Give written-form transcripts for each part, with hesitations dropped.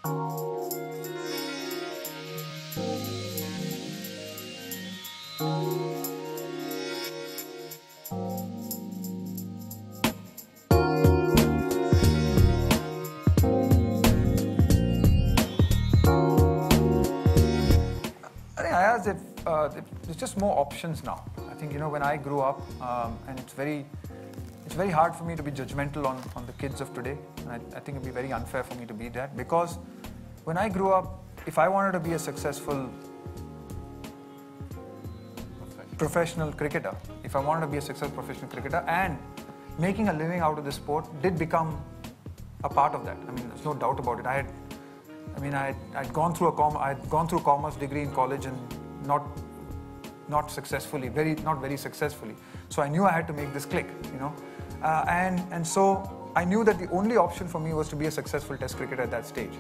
Ayaz, there's just more options now. I think, when I grew up, and it's very hard for me to be judgmental on the kids of today. And I think it'd be very unfair for me to be that, because when I grew up, if I wanted to be a successful professional cricketer, and making a living out of the sport did become a part of that. I mean, there's no doubt about it. I'd gone through commerce degree in college and not very successfully. So I knew I had to make this click, and so I knew that the only option for me was to be a successful Test cricketer at that stage.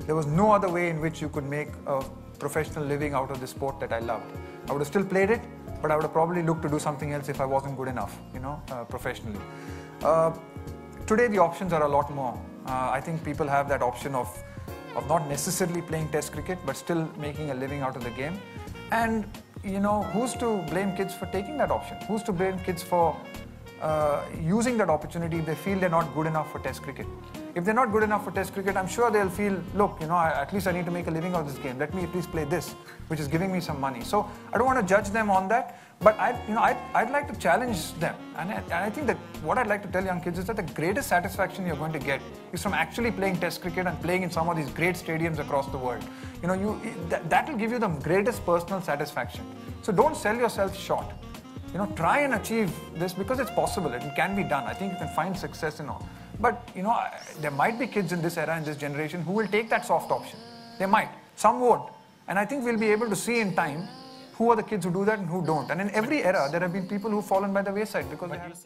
There was no other way in which you could make a professional living out of the sport that I loved. I would have still played it, but I would have probably looked to do something else if I wasn't good enough, professionally. Today the options are a lot more. I think people have that option of not necessarily playing Test cricket, but still making a living out of the game. And, who's to blame kids for taking that option? Who's to blame kids for using that opportunity if they feel they're not good enough for Test cricket? If they're not good enough for Test cricket, I'm sure they'll feel, look, at least I need to make a living out of this game. Let me at least play this, which is giving me some money. So I don't want to judge them on that, but I'd like to challenge them. And I think that what I'd like to tell young kids is that the greatest satisfaction you're going to get is from actually playing Test cricket and playing in some of these great stadiums across the world. That will give you the greatest personal satisfaction. So don't sell yourself short. Try and achieve this, because it's possible. It can be done. I think you can find success in all. But, there might be kids in this era, in this generation, who will take that soft option. They might. Some won't. And I think we'll be able to see in time who are the kids who do that and who don't. And in every era, there have been people who've fallen by the wayside because they have...